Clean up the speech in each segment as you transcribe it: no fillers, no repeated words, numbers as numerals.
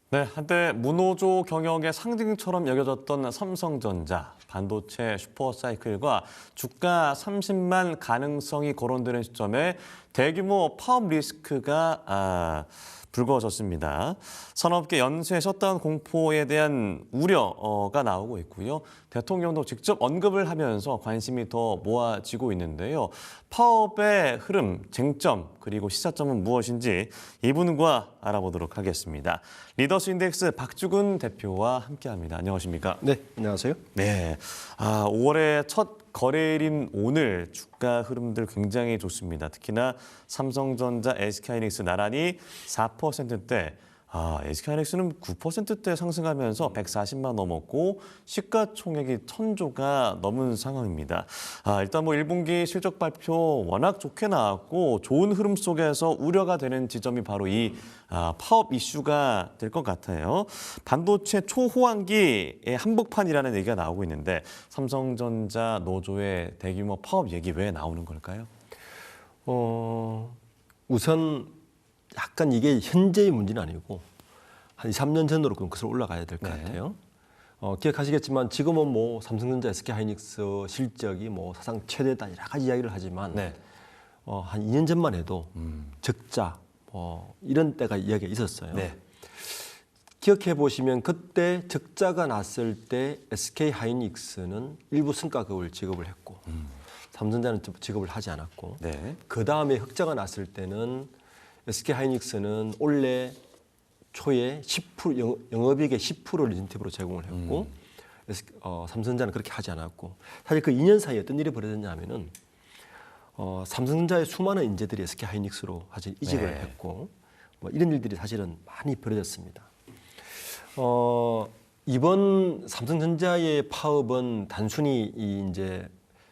네, 한때 무노조 경영의 상징처럼 여겨졌던 삼성전자, 반도체 슈퍼사이클과 주가 30만 가능성이 거론되는 시점에 대규모 파업 리스크가 불거졌습니다. 산업계 연쇄 셧다운 공포에 대한 우려가 나오고 있고요. 대통령도 직접 언급을 하면서 관심이 더 모아지고 있는데요. 파업의 흐름, 쟁점, 그리고 시사점은 무엇인지 이분과 알아보도록 하겠습니다. 리더스 인덱스 박주근 대표와 함께합니다. 안녕하십니까? 네, 안녕하세요. 네, 5월의 첫 거래일인 오늘 주가 흐름들 굉장히 좋습니다. 특히나 삼성전자, SK하이닉스 나란히 4%대, SK하이닉스는 9%대 상승하면서 140만 넘었고 시가총액이 1,000조가 넘은 상황입니다. 일단 1분기 실적 발표 워낙 좋게 나왔고 좋은 흐름 속에서 우려가 되는 지점이 바로 이 파업 이슈가 될 것 같아요. 반도체 초호황기의 한복판이라는 얘기가 나오고 있는데 삼성전자 노조의 대규모 파업 얘기 왜 나오는 걸까요? 우선 약간 이게 현재의 문제는 아니고 한 2, 3년 전으로 그것을 올라가야 될 것 같아요. 기억하시겠지만 지금은 삼성전자, SK하이닉스 실적이 사상 최대다 여러 가지 이야기를 하지만 한 2년 전만 해도 적자 이런 때가 이야기가 있었어요. 기억해 보시면 그때 적자가 났을 때 SK하이닉스는 일부 성과급을 지급을 했고 삼성전자는 지급을 하지 않았고 그 다음에 흑자가 났을 때는 SK하이닉스는 올해 초에 10% 영업이익의 10%를 인센티브로 제공을 했고 삼성전자는 그렇게 하지 않았고 사실 그 2년 사이에 어떤 일이 벌어졌냐면은 삼성전자의 수많은 인재들이 SK하이닉스로 사실 이직을 했고 이런 일들이 사실은 많이 벌어졌습니다. 이번 삼성전자의 파업은 단순히 이제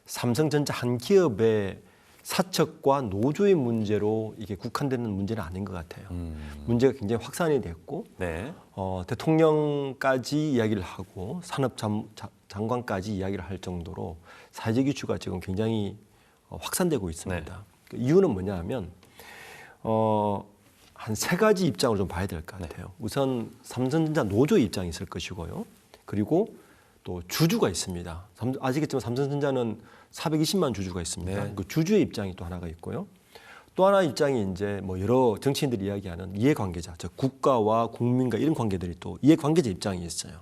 삼성전자 한 기업의 사측과 노조의 문제로 이게 국한되는 문제는 아닌 것 같아요. 문제가 굉장히 확산이 됐고 대통령까지 이야기를 하고 산업장관까지 이야기를 할 정도로 사회적 이슈가 지금 굉장히 확산되고 있습니다. 그 이유는 뭐냐 하면 한 세 가지 입장을 좀 봐야 될 것 같아요. 우선 삼성전자 노조의 입장이 있을 것이고요. 그리고 또 주주가 있습니다. 아시겠지만 삼성전자는 420만 주주가 있습니다. 그 주주의 입장이 또 하나가 있고요. 또 하나 입장이 이제 여러 정치인들이 이야기하는 이해관계자, 즉 국가와 국민과 이런 관계들이 또 이해관계자 입장이 있어요.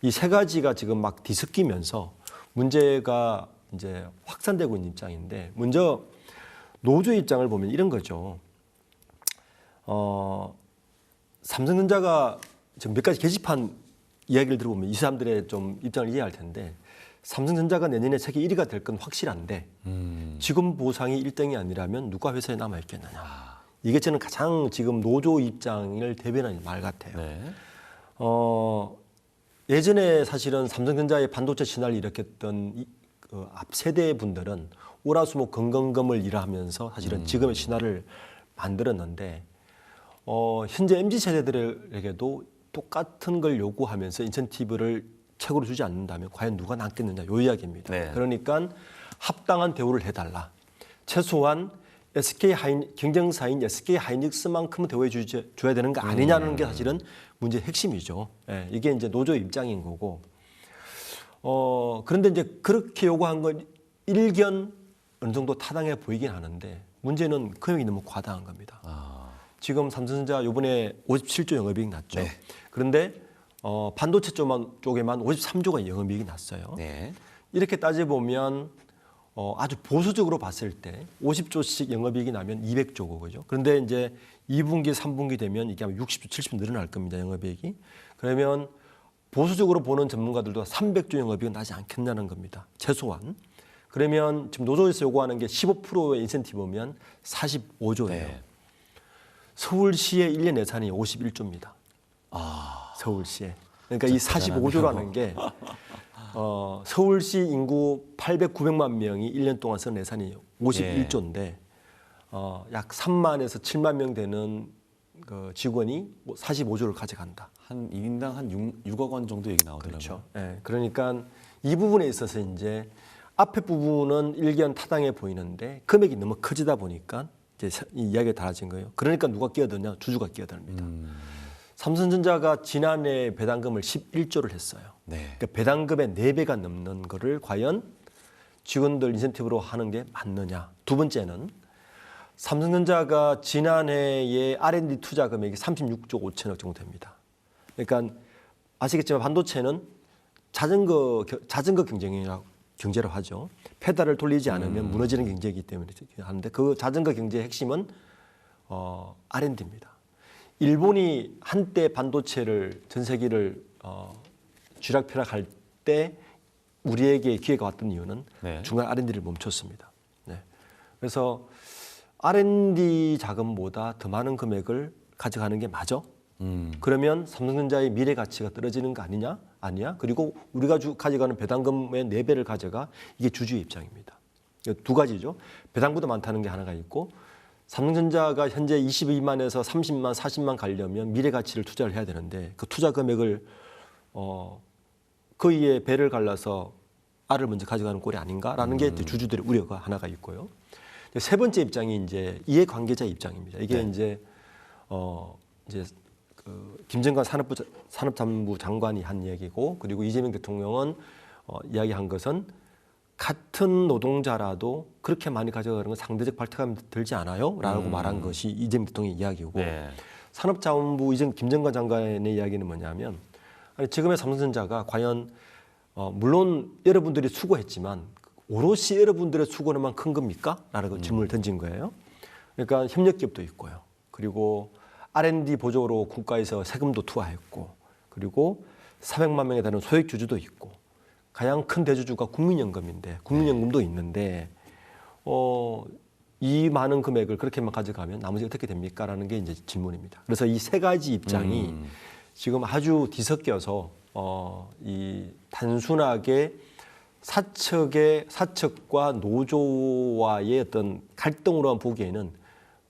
이 세 가지가 지금 막 뒤섞이면서 문제가 이제 확산되고 있는 입장인데 먼저 노조의 입장을 보면 이런 거죠. 삼성전자가 지금 몇 가지 게시판 이야기를 들어보면 이 사람들의 좀 입장을 이해할 텐데 삼성전자가 내년에 세계 1위가 될 건 확실한데 지금 보상이 1등이 아니라면 누가 회사에 남아있겠느냐. 이게 저는 가장 지금 노조 입장을 대변하는 말 같아요. 예전에 사실은 삼성전자의 반도체 신화를 일으켰던 앞 세대 분들은 월화수목 금금을 일하면서 사실은 지금의 신화를 만들었는데 현재 MZ 세대들에게도 똑같은 걸 요구하면서 인센티브를 최고로 주지 않는다면 과연 누가 남겠느냐 이 이야기입니다. 그러니까 합당한 대우를 해달라. 최소한 경쟁사인 SK하이닉스만큼은 대우해 줘야 되는 거 아니냐는 게 사실은 문제의 핵심이죠. 이게 이제 노조의 입장인 거고. 그런데 이제 그렇게 요구한 건 일견 어느 정도 타당해 보이긴 하는데 문제는 금액이 너무 과다한 겁니다. 지금 삼성전자 이번에 57조 영업이익 났죠. 그런데 반도체 쪽에만 53조가 영업이익이 났어요. 이렇게 따져보면 아주 보수적으로 봤을 때 50조씩 영업이익이 나면 200조고 그죠. 그런데 이제 2분기, 3분기 되면 이게 아마 60조, 70조 늘어날 겁니다. 영업이익이. 그러면 보수적으로 보는 전문가들도 300조 영업이익은 나지 않겠냐는 겁니다. 최소한. 그러면 지금 노조에서 요구하는 게 15%의 인센티브면 45조예요. 서울시의 1년 예산이 51조입니다. 서울시에. 그러니까 이 45조라는 게 서울시 인구 800, 900만 명이 1년 동안 쓴 예산이 51조인데 약 3만에서 7만 명 되는 그 직원이 45조를 가져간다. 한 1인당 한 6억 원 정도 얘기 나오더라고요. 그렇죠. 그러니까 이 부분에 있어서 이제 앞에 부분은 일견 타당해 보이는데 금액이 너무 커지다 보니까 이제 이 이야기가 달라진 거예요. 그러니까 누가 끼어드냐? 주주가 끼어듭니다. 삼성전자가 지난해 배당금을 11조를 했어요. 네. 그러니까 배당금의 4배가 넘는 거를 과연 직원들 인센티브로 하는 게 맞느냐. 두 번째는 삼성전자가 지난해의 R&D 투자 금액이 36조 5천억 정도 됩니다. 그러니까 아시겠지만 반도체는 자전거 경제라고 하죠. 페달을 돌리지 않으면 무너지는 경제이기 때문에 하는데 그 자전거 경제의 핵심은 R&D입니다. 일본이 한때 반도체를 전 세계를 쥐락펴락할 때 우리에게 기회가 왔던 이유는 네. 중간 R&D를 멈췄습니다. 네. 그래서 R&D 자금보다 더 많은 금액을 가져가는 게 맞아? 그러면 삼성전자의 미래 가치가 떨어지는 거 아니냐? 아니야. 그리고 우리가 가져가는 배당금의 4배를 가져가. 이게 주주의 입장입니다. 두 가지죠. 배당보다 많다는 게 하나가 있고 삼성전자가 현재 22만에서 30만, 40만 가려면 미래 가치를 투자를 해야 되는데 그 투자 금액을 거의의 배를 갈라서 R을 먼저 가져가는 꼴이 아닌가라는 게 이제 주주들의 우려가 하나가 있고요. 세 번째 입장이 이제 이해관계자 입장입니다. 이게 이제 김정관 산업자문부 장관이 한 얘기고 그리고 이재명 대통령은 이야기한 것은 같은 노동자라도 그렇게 많이 가져가는 건 상대적 발탁감이 들지 않아요? 라고 말한 것이 이재명 대통령의 이야기고 네. 산업자원부 김정관 장관의 이야기는 뭐냐면 아니, 지금의 삼성전자가 과연 물론 여러분들이 수고했지만 오롯이 여러분들의 수고로만 큰 겁니까? 라는 질문을 던진 거예요. 그러니까 협력기업도 있고요. 그리고 R&D 보조로 국가에서 세금도 투하했고 그리고 400만 명에 달하는 소액 주주도 있고 가장 큰 대주주가 국민연금인데 국민연금도 있는데 이 많은 금액을 그렇게만 가져가면 나머지 어떻게 됩니까? 라는 게 이제 질문입니다. 그래서 이 세 가지 입장이 지금 아주 뒤섞여서 이 단순하게 사측과 노조와의 어떤 갈등으로만 보기에는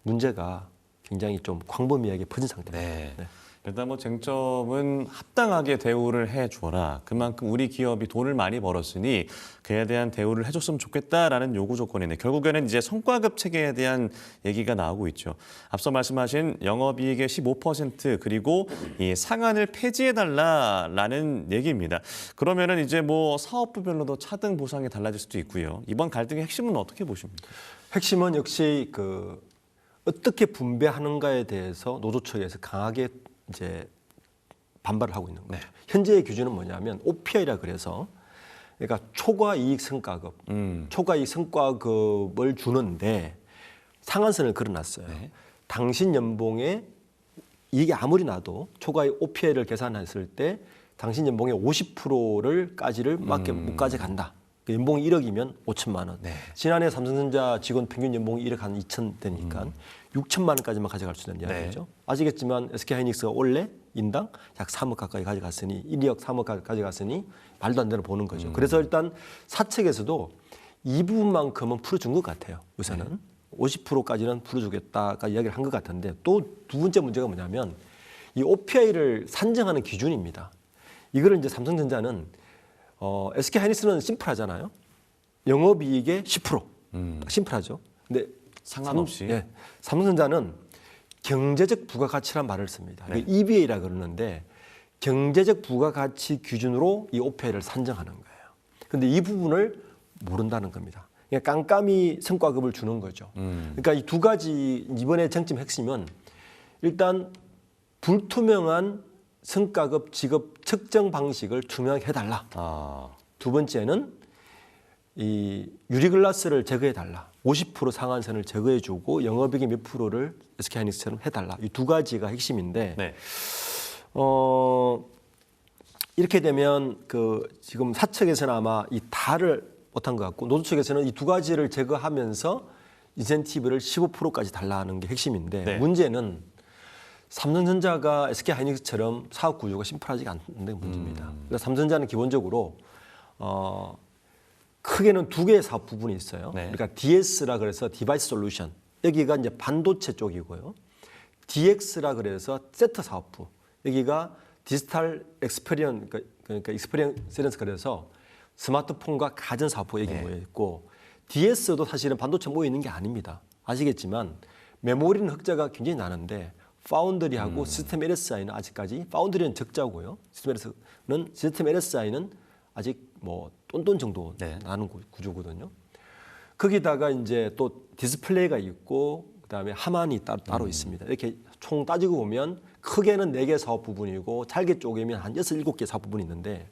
문제가 굉장히 좀 광범위하게 퍼진 상태입니다. 네. 네. 일단 뭐 쟁점은 합당하게 대우를 해줘라. 그만큼 우리 기업이 돈을 많이 벌었으니 그에 대한 대우를 해줬으면 좋겠다라는 요구 조건이네. 결국에는 이제 성과급 체계에 대한 얘기가 나오고 있죠. 앞서 말씀하신 영업이익의 15% 그리고 이 상한을 폐지해달라라는 얘기입니다. 그러면은 이제 뭐 사업부별로도 차등 보상이 달라질 수도 있고요. 이번 갈등의 핵심은 어떻게 보십니까? 핵심은 역시 어떻게 분배하는가에 대해서 노조 측에서 강하게 이제 반발을 하고 있는 거예요. 네. 현재의 기준은 뭐냐면 OPI라 그래서 그러니까 초과 이익 성과급, 초과 이익 성과급을 주는데 상한선을 그려놨어요. 네. 당신 연봉에 이게 아무리 나도 초과 OPI를 계산했을 때 당신 연봉의 50%까지를 밖에 못 가져간다. 연봉이 1억이면 5천만 원. 네. 지난해 삼성전자 직원 평균 연봉이 1억 한 2천 되니까 6천만 원까지만 가져갈 수 있는 이야기죠. 네. 아시겠지만 SK하이닉스가 원래 인당 약 3억 가까이 가져갔으니 1억 3억 가져갔으니 말도 안 되는 보는 거죠. 그래서 일단 사측에서도 이 부분만큼은 풀어준 것 같아요. 요새는 네. 50%까지는 풀어주겠다가 이야기를 한 것 같은데 또 두 번째 문제가 뭐냐면 이 OPI를 산정하는 기준입니다. 이거를 이제 삼성전자는 SK하이닉스는 심플하잖아요. 영업이익의 10%. 심플하죠. 근데 상관없이. 예, 삼성전자는 경제적 부가가치란 말을 씁니다. 네. EVA라 그러는데 경제적 부가가치 기준으로 이 OPI를 산정하는 거예요. 그런데 이 부분을 모른다는 겁니다. 그러니까 깜깜이 성과급을 주는 거죠. 그러니까 이 두 가지 이번에 쟁점 핵심은 일단 불투명한 성과급 지급 측정 방식을 투명하게 해달라. 두 번째는 이 유리글라스를 제거해달라. 50% 상한선을 제거해주고 영업이익의 몇 프로를 SK하이닉스처럼 해달라. 이 두 가지가 핵심인데 네. 이렇게 되면 지금 사측에서는 아마 이 다를 못한 것 같고 노조 측에서는 이 두 가지를 제거하면서 인센티브를 15%까지 달라는 게 핵심인데 네. 문제는 삼성전자가 SK하이닉스처럼 사업 구조가 심플하지가 않는 게 문제입니다. 그러니까 삼성전자는 기본적으로 크게는 두 개의 사업 부분이 있어요. 네. 그러니까 DS라 그래서 디바이스 솔루션 여기가 이제 반도체 쪽이고요. DX라 그래서 세트 사업부 여기가 디지털 익스페리언 그러니까 익스페리언스 그래서 스마트폰과 가전 사업부 여기 네. 모여 있고 DS도 사실은 반도체 모여 있는 게 아닙니다. 아시겠지만 메모리는 흑자가 굉장히 나는데 파운드리하고 시스템 LSI는 아직까지 파운드리는 적자고요. 시스템 LSI는 아직 뭐 똔똔 정도 네. 나는 구조거든요. 거기다가 이제 또 디스플레이가 있고 그다음에 하만이 따로 있습니다. 이렇게 총 따지고 보면 크게는 4개 사업 부분이고 잘게 쪼개면 한 6, 7개 사업 부분이 있는데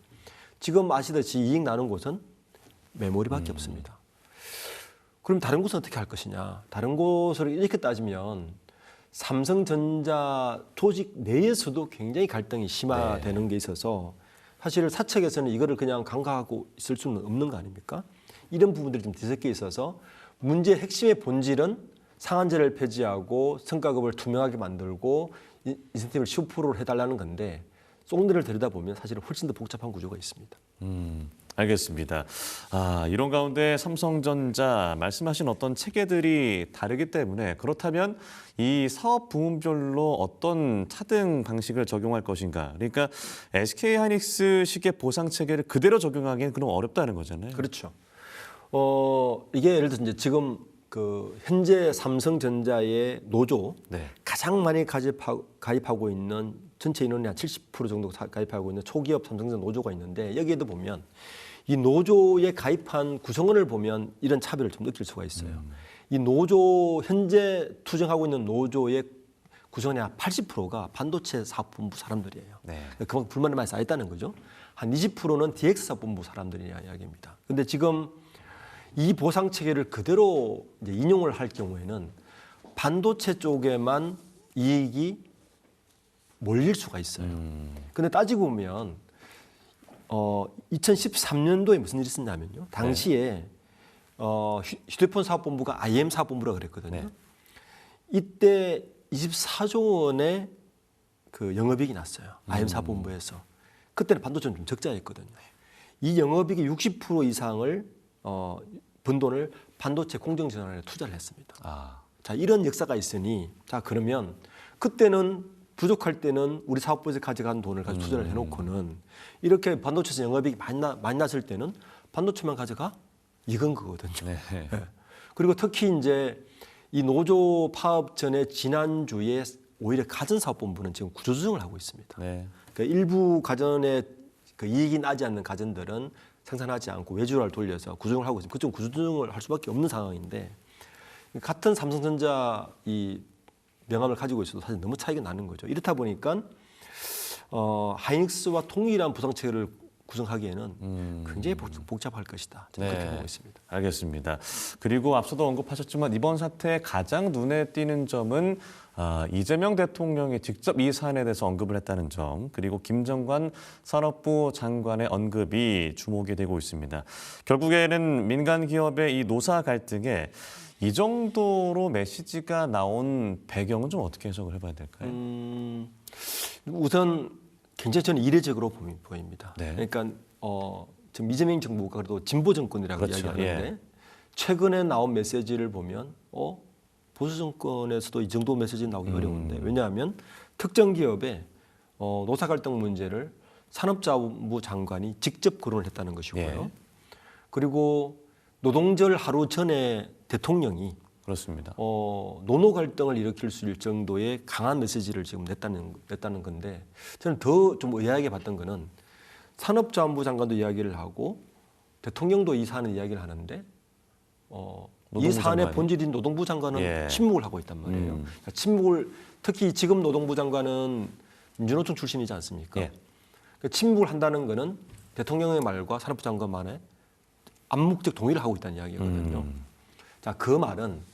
지금 아시듯이 이익 나는 곳은 메모리밖에 없습니다. 그럼 다른 곳은 어떻게 할 것이냐? 다른 곳을 이렇게 따지면 삼성전자 조직 내에서도 굉장히 갈등이 심화되는 게 있어서 사실 사측에서는 이거를 그냥 간과하고 있을 수는 없는 거 아닙니까? 이런 부분들이 좀 뒤섞여 있어서 문제의 핵심의 본질은 상한제를 폐지하고 성과급을 투명하게 만들고 인센티브를 15%로 해달라는 건데 속내를 들여다보면 사실은 훨씬 더 복잡한 구조가 있습니다. 알겠습니다. 이런 가운데 삼성전자 말씀하신 어떤 체계들이 다르기 때문에 그렇다면 이 사업 부문별로 어떤 차등 방식을 적용할 것인가? 그러니까 SK하이닉스식의 보상 체계를 그대로 적용하기는 그럼 어렵다는 거잖아요. 그렇죠. 이게 예를 들어서 이제 지금 그 현재 삼성전자의 노조 네. 가장 많이 가입하고 있는 전체 인원의 한 70% 정도 가입하고 있는 초기업 삼성전자 노조가 있는데 여기에도 보면 이 노조에 가입한 구성원을 보면 이런 차별을 좀 느낄 수가 있어요. 이 노조 현재 투쟁하고 있는 노조의 구성원의 한 80%가 반도체 사업본부 사람들이에요. 네. 그만큼 불만이 많이 쌓였다는 거죠. 한 20%는 DX 사업본부 사람들이냐 이야기입니다. 근데 지금 이 보상 체계를 그대로 이제 인용을 할 경우에는 반도체 쪽에만 이익이 몰릴 수가 있어요. 근데 따지고 보면 2013년도에 무슨 일이 있었냐면요. 당시에 휴대폰 사업본부가 IM 사업본부라 그랬거든요. 네. 이때 24조 원의 그 영업이익이 났어요. IM 사업본부에서. 그때는 반도체는 좀 적자였거든요. 이 영업이익의 60% 이상을 번 돈을 반도체 공정전환에 투자를 했습니다. 자, 이런 역사가 있으니 자 그러면 그때는 부족할 때는 우리 사업부에서 가져간 돈을 가지고 투자를 해놓고는 이렇게 반도체에서 영업이익이 많이 났을 때는 반도체만 가져가 이건 거거든요. 네. 네. 그리고 특히 이제 이 노조 파업 전에 지난주에 오히려 가전사업본부는 지금 구조조정을 하고 있습니다. 네. 그러니까 일부 가전에 그 이익이 나지 않는 가전들은 생산하지 않고 외주를 돌려서 구조조정을 하고 있습니다. 그쪽 구조조정을 할 수밖에 없는 상황인데 같은 삼성전자 이 명함을 가지고 있어도 사실 너무 차이가 나는 거죠. 이렇다 보니까 하이닉스와 동일한 보상 체계를 구성하기에는 굉장히 복잡할 것이다. 저는 그렇게 보고 있습니다. 알겠습니다. 그리고 앞서도 언급하셨지만 이번 사태에 가장 눈에 띄는 점은 이재명 대통령이 직접 이 사안에 대해서 언급을 했다는 점, 그리고 김정관 산업부 장관의 언급이 주목이 되고 있습니다. 결국에는 민간 기업의 이 노사 갈등에 이 정도로 메시지가 나온 배경은 좀 어떻게 해석을 해봐야 될까요? 우선 굉장히 저는 이례적으로 보입니다. 네. 그러니까 지금 이재명 정부가 그래도 진보 정권이라고 그렇죠. 이야기하는데 최근에 나온 메시지를 보면 보수 정권에서도 이 정도 메시지 나오기 어려운데 왜냐하면 특정 기업의 노사 갈등 문제를 산업자원부 장관이 직접 거론을 했다는 것이고요. 예. 그리고 노동절 하루 전에 대통령이 그렇습니다. 노노 갈등을 일으킬 수 있을 정도의 강한 메시지를 지금 냈다는 건데 저는 더 좀 의아하게 봤던 거는 산업자원부 장관도 이야기를 하고 대통령도 이 사안을 이야기를 하는데 이 사안의 장관이? 본질인 노동부 장관은 예. 침묵을 하고 있단 말이에요. 그러니까 침묵을 특히 지금 노동부 장관은 민주노총 출신이지 않습니까? 예. 그러니까 침묵을 한다는 거는 대통령의 말과 산업부 장관만의 암묵적 동의를 하고 있다는 이야기거든요. 자, 그 말은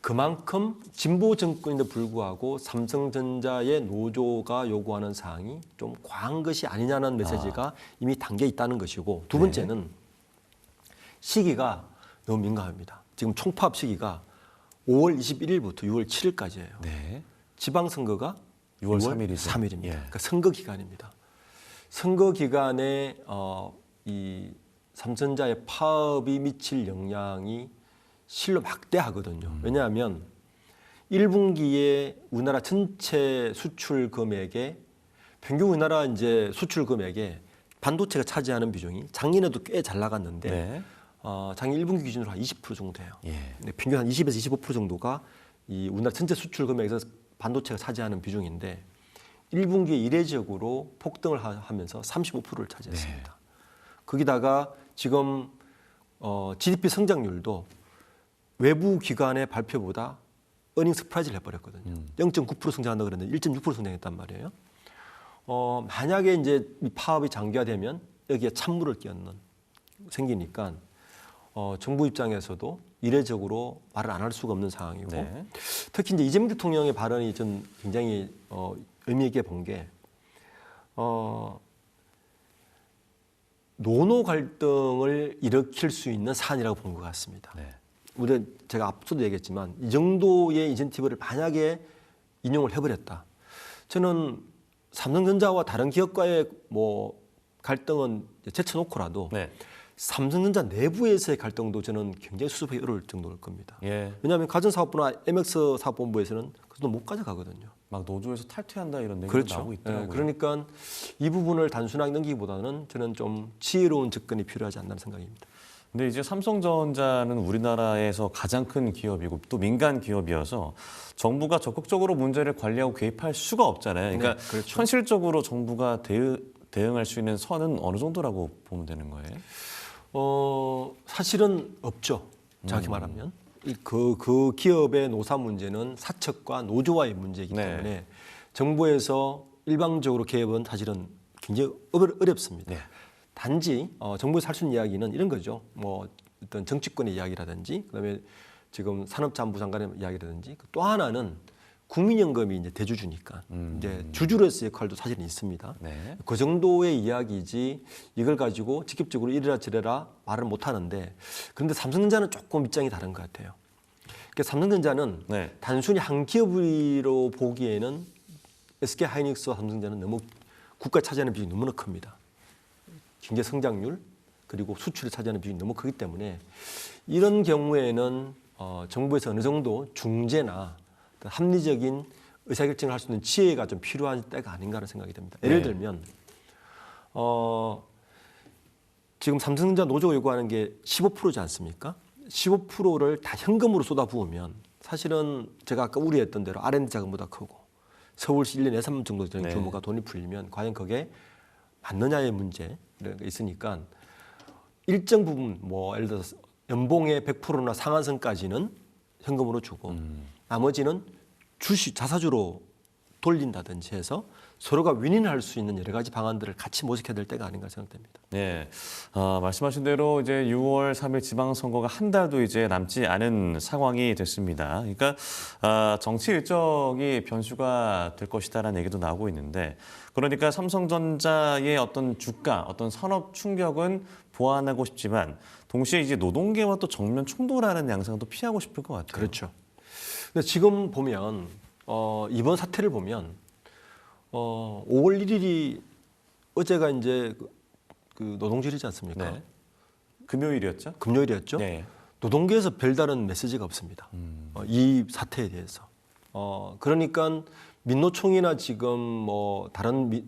그만큼 진보 정권인데 불구하고 삼성전자의 노조가 요구하는 사항이 좀 과한 것이 아니냐는 메시지가 이미 담겨 있다는 것이고 두 번째는 시기가 너무 민감합니다. 지금 총파업 시기가 5월 21일부터 6월 7일까지예요. 네. 지방선거가 6월 3일이죠. 3일입니다. 예. 그러니까 선거 기간입니다. 선거 기간에 이 삼성전자의 파업이 미칠 영향이 실로 막대하거든요. 왜냐하면 1분기에 우리나라 전체 수출 금액의 평균 우리나라 이제 수출 금액에 반도체가 차지하는 비중이 작년에도 꽤 잘 나갔는데 네. 작년 1분기 기준으로 한 20% 정도 돼요. 예. 근데 평균 한 20에서 25% 정도가 이 우리나라 전체 수출 금액에서 반도체가 차지하는 비중인데 1분기에 이례적으로 폭등을 하면서 35%를 차지했습니다. 거기다가 지금 GDP 성장률도 외부 기관의 발표보다 어닝 서프라이즈를 해버렸거든요. 0.9% 성장한다 그랬는데 1.6% 성장했단 말이에요. 만약에 이제 이 파업이 장기화되면 여기에 찬물을 끼얹는 생기니까 정부 입장에서도 이례적으로 말을 안 할 수가 없는 상황이고 네. 특히 이제 이재명 대통령의 발언이 좀 굉장히 의미 있게 본 게 노노 갈등을 일으킬 수 있는 사안이라고 본 것 같습니다. 네. 우리 제가 앞서도 얘기했지만 이 정도의 인센티브를 만약에 인용을 해버렸다. 저는 삼성전자와 다른 기업과의 뭐 갈등은 제쳐놓고라도 네. 삼성전자 내부에서의 갈등도 저는 굉장히 수습하기 어려울 정도일 겁니다. 예. 왜냐하면 가전사업부나 MX 사업본부에서는 그 돈 못 가져가거든요. 막 노조에서 탈퇴한다 이런 얘기도 그렇죠. 나오고 있더라고요. 그러니까 이 부분을 단순하게 넘기기보다는 저는 좀 지혜로운 접근이 필요하지 않나 생각입니다. 근데 이제 삼성전자는 우리나라에서 가장 큰 기업이고 또 민간 기업이어서 정부가 적극적으로 문제를 관리하고 개입할 수가 없잖아요. 그러니까 네, 그렇죠. 현실적으로 정부가 대응할 수 있는 선은 어느 정도라고 보면 되는 거예요? 사실은 없죠. 정확히 말하면. 그 기업의 노사 문제는 사측과 노조와의 문제이기 네. 때문에 정부에서 일방적으로 개입은 사실은 굉장히 어렵습니다. 네. 단지 정부에서 할 수 있는 이야기는 이런 거죠. 뭐 어떤 정치권의 이야기라든지 그다음에 지금 산업자원부 장관의 이야기라든지 또 하나는 국민연금이 이제 대주주니까 이제 주주로서의 역할도 사실은 있습니다. 네. 그 정도의 이야기지 이걸 가지고 직접적으로 이래라 저래라 말을 못 하는데 그런데 삼성전자는 조금 입장이 다른 것 같아요. 그러니까 삼성전자는 네. 단순히 한 기업으로 보기에는 SK 하이닉스와 삼성전자는 너무 국가 차지하는 비중이 너무나 큽니다. 경제 성장률 그리고 수출을 차지하는 비중이 너무 크기 때문에 이런 경우에는 정부에서 어느 정도 중재나 합리적인 의사결정을 할 수 있는 지혜가 좀 필요한 때가 아닌가라는 생각이 듭니다. 예를 네. 들면 지금 삼성전자 노조가 요구하는 게 15%지 않습니까? 15%를 다 현금으로 쏟아부으면 사실은 제가 아까 우려했던 대로 R&D 자금보다 크고 서울시 1년 예산 정도 되는 네. 규모가 돈이 풀리면 과연 그게 맞느냐의 문제가 있으니까 일정 부분 뭐 예를 들어서 연봉의 100%나 상한선까지는 현금으로 주고 나머지는 자사주로 돌린다든지 해서 서로가 윈윈할 수 있는 여러 가지 방안들을 같이 모색해야 될 때가 아닌가 생각됩니다. 네, 말씀하신 대로 이제 6월 3일 지방선거가 한 달도 이제 남지 않은 상황이 됐습니다. 그러니까 정치 일정이 변수가 될 것이다라는 얘기도 나오고 있는데, 그러니까 삼성전자의 어떤 주가, 어떤 산업 충격은 보완하고 싶지만 동시에 이제 노동계와 또 정면 충돌하는 양상도 피하고 싶을 것 같아요. 그렇죠. 근데 지금 보면 이번 사태를 보면 5월 1일이 어제가 이제 그 노동절이지 않습니까? 네. 금요일이었죠? 금요일이었죠. 네. 노동계에서 별다른 메시지가 없습니다. 이 사태에 대해서. 그러니까 민노총이나 지금 뭐 다른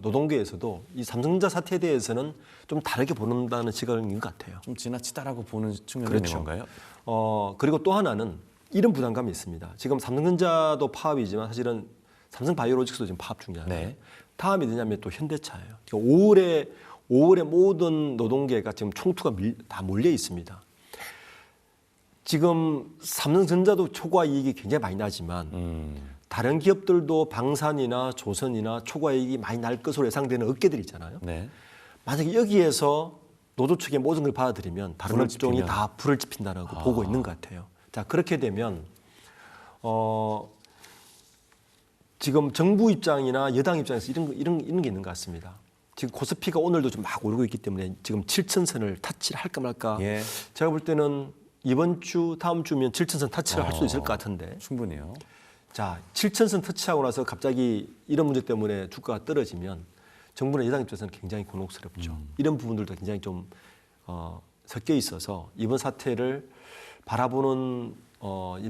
노동계에서도 이 삼성전자 사태에 대해서는 좀 다르게 보는다는 시각인 것 같아요. 좀 지나치다라고 보는 측면이 그렇죠. 있는 건가요? 그리고 또 하나는 이런 부담감이 있습니다. 지금 삼성전자도 파업이지만 사실은 삼성바이오로직스도 지금 파업 중이잖아요. 네. 다음이 뭐냐면 또 현대차예요. 5월에 모든 노동계가 지금 총투가 다 몰려 있습니다. 지금 삼성전자도 초과 이익이 굉장히 많이 나지만 다른 기업들도 방산이나 조선이나 초과 이익이 많이 날 것으로 예상되는 업계들이 있잖아요. 네. 만약에 여기에서 노조 측의 모든 걸 받아들이면 다른 불을 업종이 지피면. 다 불을 지핀다라고 보고 있는 것 같아요. 자, 그렇게 되면 지금 정부 입장이나 여당 입장에서 이런 게 있는 것 같습니다. 지금 코스피가 오늘도 좀 막 오르고 있기 때문에 지금 7,000선을 터치를 할까 말까. 예. 제가 볼 때는 이번 주, 다음 주면 7,000선 터치를 할 수 있을 것 같은데. 충분히요. 자, 7,000선 터치하고 나서 갑자기 이런 문제 때문에 주가가 떨어지면 정부나 여당 입장에서는 굉장히 곤혹스럽죠. 이런 부분들도 굉장히 좀 섞여 있어서 이번 사태를 바라보는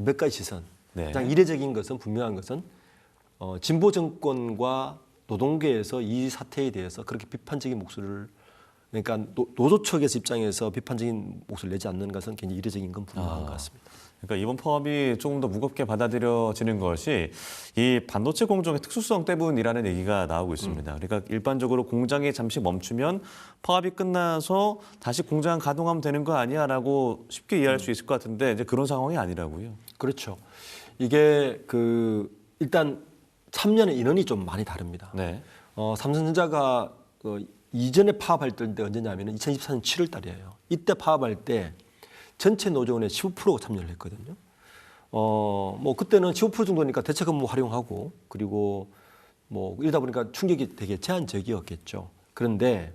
몇 가지 시선. 네. 가장 이례적인 것은 분명한 것은 진보 정권과 노동계에서 이 사태에 대해서 그렇게 비판적인 목소리를 그러니까 노조 측에서 입장에서 비판적인 목소리를 내지 않는 것은 굉장히 이례적인 건 분명한 것 같습니다. 그러니까 이번 파업이 조금 더 무겁게 받아들여지는 것이 이 반도체 공정의 특수성 때문이라는 얘기가 나오고 있습니다. 그러니까 일반적으로 공장이 잠시 멈추면 파업이 끝나서 다시 공장 가동하면 되는 거 아니야라고 쉽게 이해할 수 있을 것 같은데 이제 그런 상황이 아니라고요. 그렇죠. 이게 일단 참여하는 인원이 좀 많이 다릅니다. 네. 삼성전자가 이전에 파업할 때 언제냐면은 2024년 7월 달이에요. 이때 파업할 때 전체 노조원의 15%가 참여를 했거든요. 뭐 그때는 15% 정도니까 대체 근무 활용하고 그리고 뭐 이러다 보니까 충격이 되게 제한적이었겠죠. 그런데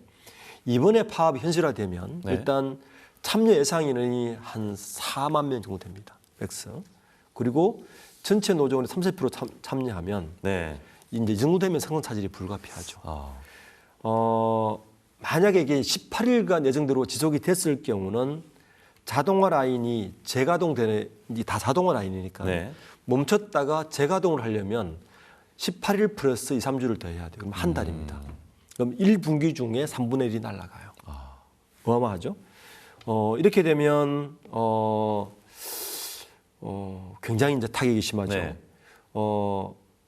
이번에 파업이 현실화되면 네. 일단 참여 예상 인원이 한 4만 명 정도 됩니다. 백스. 그리고 전체 노조원의 30% 참여하면 네. 이제 이 정도 되면 생산 차질이 불가피하죠. 아. 만약에 이게 18일간 예정대로 지속이 됐을 경우는 자동화 라인이 재가동되는 다 자동화 라인이니까 네. 멈췄다가 재가동을 하려면 18일 플러스 2, 3주를 더 해야 돼요. 그럼 한 달입니다. 그럼 1분기 중에 3분의 1이 날아가요. 어마어마하죠. 이렇게 되면 굉장히 이제 타격이 심하죠. 네.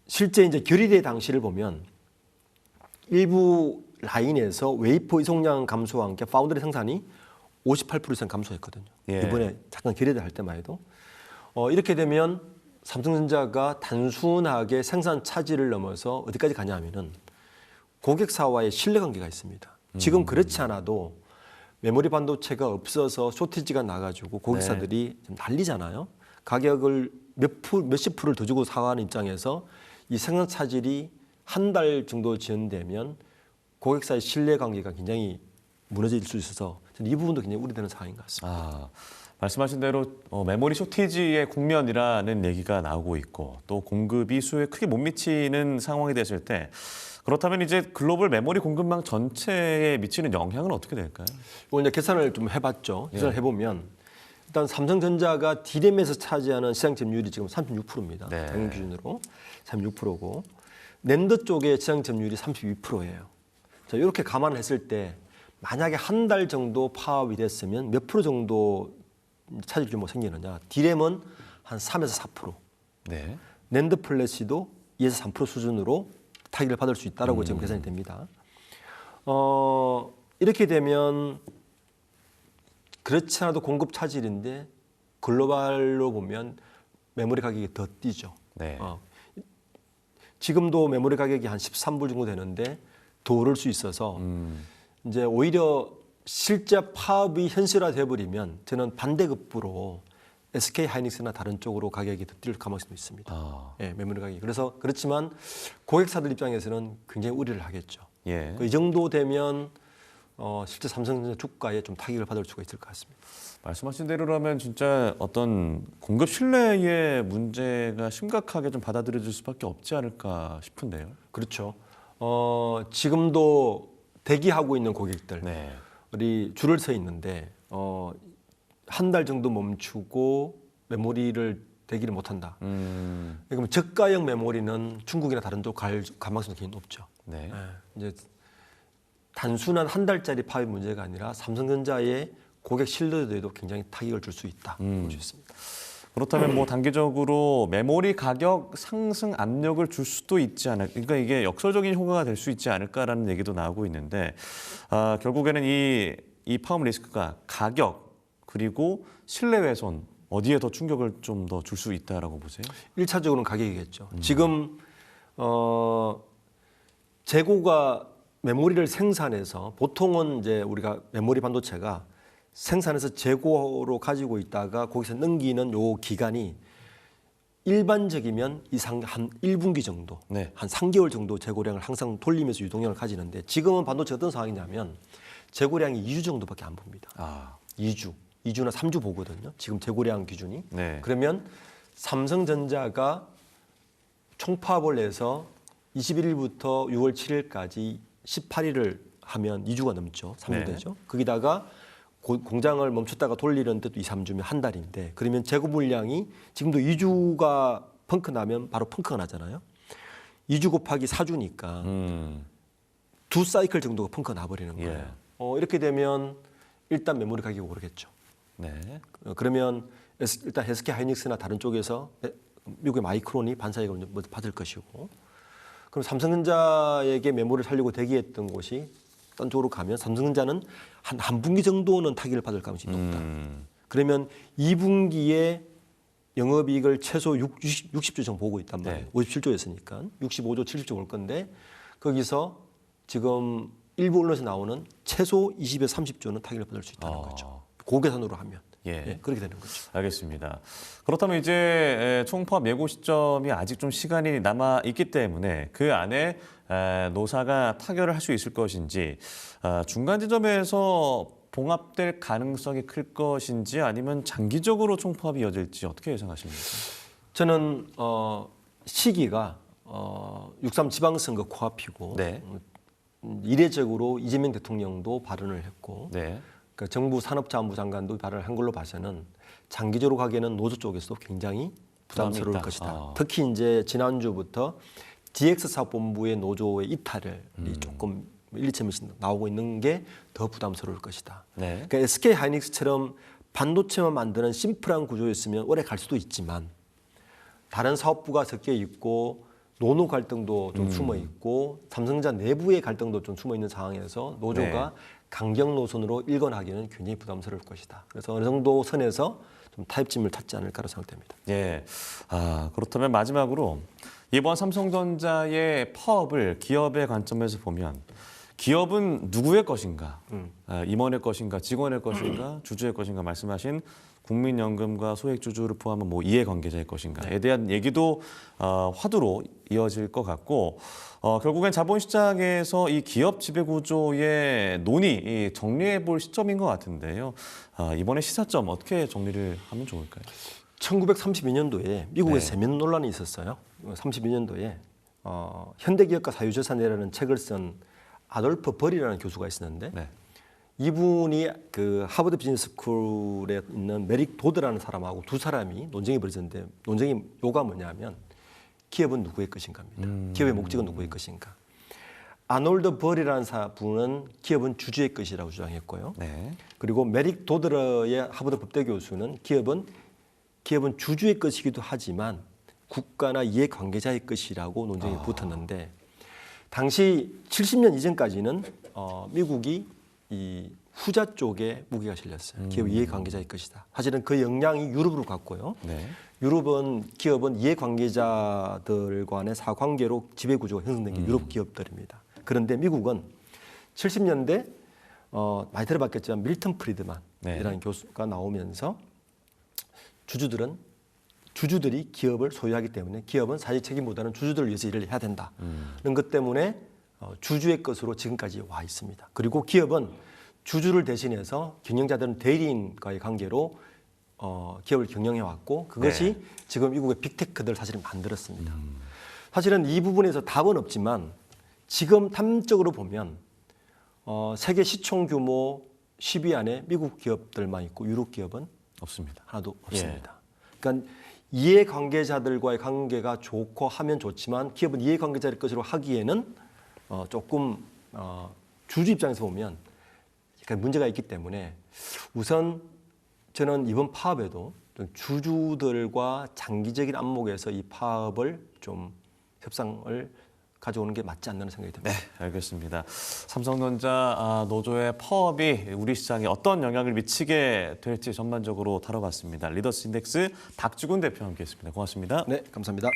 실제 이제 결의대 당시를 보면 일부 라인에서 웨이퍼 이송량 감소와 함께 파운드리 생산이 58% 이상 감소했거든요. 예. 이번에 잠깐 결의대 할 때만 해도 이렇게 되면 삼성전자가 단순하게 생산 차질을 넘어서 어디까지 가냐면은 고객사와의 신뢰관계가 있습니다. 지금 그렇지 않아도 메모리 반도체가 없어서 쇼티지가 나가지고 고객사들이 좀 난리잖아요. 가격을 몇십 프로를 더 주고 사가는 입장에서 이 생산 차질이 한 달 정도 지연되면 고객사의 신뢰관계가 굉장히 무너질 수 있어서 저는 이 부분도 굉장히 우려되는 상황인 것 같습니다. 아, 말씀하신 대로 메모리 쇼티지의 국면이라는 얘기가 나오고 있고 또 공급이 수요에 크게 못 미치는 상황이 됐을 때 그렇다면 이제 글로벌 메모리 공급망 전체에 미치는 영향은 어떻게 될까요? 이걸 이제 계산을 좀 해봤죠. 계산을 해보면 일단 삼성전자가 D램에서 차지하는 시장 점유율이 지금 36%입니다. 네. 작년 기준으로 36%고 낸드 쪽의 시장 점유율이 32%예요. 자, 이렇게 감안을 했을 때 만약에 한 달 정도 파업이 됐으면 몇 프로 정도 차질 규모 생기느냐. D램은 한 3에서 4%. 네. 낸드 플래시도 2에서 3% 수준으로 타격을 받을 수 있다라고 지금 계산이 됩니다. 이렇게 되면 그렇지 않아도 공급 차질인데 글로벌로 보면 메모리 가격이 더 뛰죠. 네. 지금도 메모리 가격이 한 13불 정도 되는데 더 오를 수 있어서 이제 오히려 실제 파업이 현실화돼 버리면 저는 반대급부로 SK 하이닉스나 다른 쪽으로 가격이 더 뛸 가능성도 있습니다. 예, 메모리 가격이. 그래서 그렇지만 고객사들 입장에서는 굉장히 우려를 하겠죠. 예. 이 정도 되면 실제 삼성전자 주가에 좀 타격을 받을 수가 있을 것 같습니다. 말씀하신 대로라면 진짜 어떤 공급 신뢰의 문제가 심각하게 좀 받아들여질 수밖에 없지 않을까 싶은데요. 그렇죠. 지금도 대기하고 있는 고객들, 네. 우리 줄을 서 있는데 한 달 정도 멈추고 메모리를 대기를 못한다. 그러면 저가형 메모리는 중국이나 다른 쪽 갈 가능성이 굉장히 높죠. 네. 이제 단순한 한 달짜리 파업 문제가 아니라 삼성전자의 고객 신뢰도에도 굉장히 타격을 줄 수 있다. 볼 수 있습니다. 그렇다면 뭐 단기적으로 메모리 가격 상승 압력을 줄 수도 있지 않을까. 그러니까 이게 역설적인 효과가 될 수 있지 않을까라는 얘기도 나오고 있는데 결국에는 이 파업 리스크가 가격 그리고 신뢰 훼손 어디에 더 충격을 좀 더 줄 수 있다라고 보세요? 1차적으로는 가격이겠죠. 지금 재고가 메모리를 생산해서 보통은 이제 우리가 메모리 반도체가 생산해서 재고로 가지고 있다가 거기서 넘기는 요 기간이 일반적이면 한 1분기 정도, 네. 한 3개월 정도 재고량을 항상 돌리면서 유동량을 가지는데 지금은 반도체 어떤 상황이냐면 재고량이 2주 정도밖에 안 봅니다. 2주나 3주 보거든요. 지금 재고량 기준이. 네. 그러면 삼성전자가 총파업을 해서 21일부터 6월 7일까지 18일을 하면 2주가 넘죠. 3주 네. 되죠. 거기다가 공장을 멈췄다가 돌리는 데도 2, 3주면 한 달인데 그러면 재고 물량이 지금도 2주가 펑크 나면 바로 펑크가 나잖아요. 2주 곱하기 4주니까 두 사이클 정도가 펑크가 나버리는 거예요. 예. 이렇게 되면 일단 메모리 가격이 오르겠죠. 네. 그러면 일단 SK 하이닉스나 다른 쪽에서 미국의 마이크론이 반사이익을 먼저 받을 것이고, 그럼 삼성전자에게 메모를 살리고 대기했던 곳이 딴 쪽으로 가면 삼성전자는 한 분기 정도는 타격을 받을 가능성이 높다. 그러면 2분기에 영업이익을 최소 60조 정도 보고 있단 말이에요. 네. 57조였으니까 65조, 70조 올 건데 거기서 지금 일부 언론에서 나오는 최소 20에서 30조는 타격을 받을 수 있다는 거죠. 고계산으로 하면. 예. 그렇게 되는 거죠. 알겠습니다. 그렇다면 이제 총파업 예고 시점이 아직 좀 시간이 남아 있기 때문에 그 안에 노사가 타결을 할 수 있을 것인지, 중간 지점에서 봉합될 가능성이 클 것인지, 아니면 장기적으로 총파업이 이어질지 어떻게 예상하십니까? 저는 시기가 6.3 지방선거 코앞이고, 네. 이례적으로 이재명 대통령도 발언을 했고, 네. 그러니까 정부 산업자원부 장관도 발언을 한 걸로 봐서는 장기적으로 가기에는 노조 쪽에서도 굉장히 부담스러울 부담이 있다. 것이다. 특히 이제 지난주부터 DX 사업본부의 노조의 이탈이 조금 1, 2층씩 나오고 있는 게 더 부담스러울 것이다. 네. 그러니까 SK 하이닉스처럼 반도체만 만드는 심플한 구조였으면 오래 갈 수도 있지만, 다른 사업부가 섞여 있고 노노 갈등도 좀 숨어 있고 삼성전자 내부의 갈등도 좀 숨어 있는 상황에서 노조가 강경 노선으로 일관하기는 굉장히 부담스러울 것이다. 그래서 어느 정도 선에서 좀 타협점을 찾지 않을까로 생각됩니다. 예. 그렇다면 마지막으로 이번 삼성전자의 파업을 기업의 관점에서 보면 기업은 누구의 것인가? 임원의 것인가? 직원의 것인가? 주주의 것인가? 말씀하신 국민연금과 소액주주를 포함한 이해관계자의 것인가에 대한 얘기도 화두로 이어질 것 같고, 결국엔 자본시장에서 이 기업 지배구조의 논의 정리해 볼 시점인 것 같은데요. 이번에 시사점 어떻게 정리를 하면 좋을까요? 1932년도에 미국에서 세면 논란이 있었어요. 32년도에 현대기업과 사유재산이라는 책을 쓴 아돌프 벌이라는 교수가 있었는데, 네. 이분이 그 하버드 비즈니스 스쿨에 있는 메릭 도드라는 사람하고 두 사람이 논쟁이 벌어졌는데, 논쟁이 요가 뭐냐면 기업은 누구의 것인가입니다. 기업의 목적은 누구의 것인가. 아놀드 벌이라는 분은 기업은 주주의 것이라고 주장했고요. 네. 그리고 메릭 도드러의 하버드 법대 교수는 기업은 주주의 것이기도 하지만 국가나 이해관계자의 것이라고 논쟁이 붙었는데, 당시 70년 이전까지는 미국이 이 후자 쪽에 무게가 실렸어요. 기업 이해관계자의 것이다. 사실은 그 영향이 유럽으로 갔고요. 네. 유럽은 기업은 이해관계자들 간의 사관계로 지배구조가 형성된 게 유럽 기업들입니다. 그런데 미국은 70년대 많이 들어봤겠지만 밀턴 프리드만이라는 교수가 나오면서 주주들이 기업을 소유하기 때문에 기업은 사직 책임보다는 주주들을 위해서 일을 해야 된다는 것 때문에 주주의 것으로 지금까지 와 있습니다. 그리고 기업은 주주를 대신해서 경영자들은 대리인과의 관계로 기업을 경영해 왔고, 그것이 지금 미국의 빅테크들 사실은 만들었습니다. 사실은 이 부분에서 답은 없지만 지금 탐적으로 보면 세계 시총 규모 10위 안에 미국 기업들만 있고 유럽 기업은 없습니다. 하나도 없습니다. 그러니까 이해관계자들과의 관계가 좋고 하면 좋지만 기업은 이해관계자의 것으로 하기에는 조금 주주 입장에서 보면 문제가 있기 때문에 우선 저는 이번 파업에도 좀 주주들과 장기적인 안목에서 이 파업을 좀 협상을 가져오는 게 맞지 않나 생각이 듭니다. 네, 알겠습니다. 삼성전자 노조의 파업이 우리 시장에 어떤 영향을 미치게 될지 전반적으로 다뤄봤습니다. 리더스 인덱스 박주근 대표와 함께했습니다. 고맙습니다. 네, 감사합니다.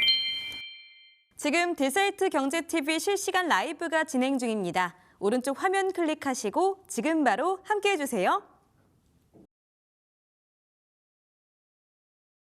지금 데사이트 경제TV 실시간 라이브가 진행 중입니다. 오른쪽 화면 클릭하시고 지금 바로 함께해 주세요.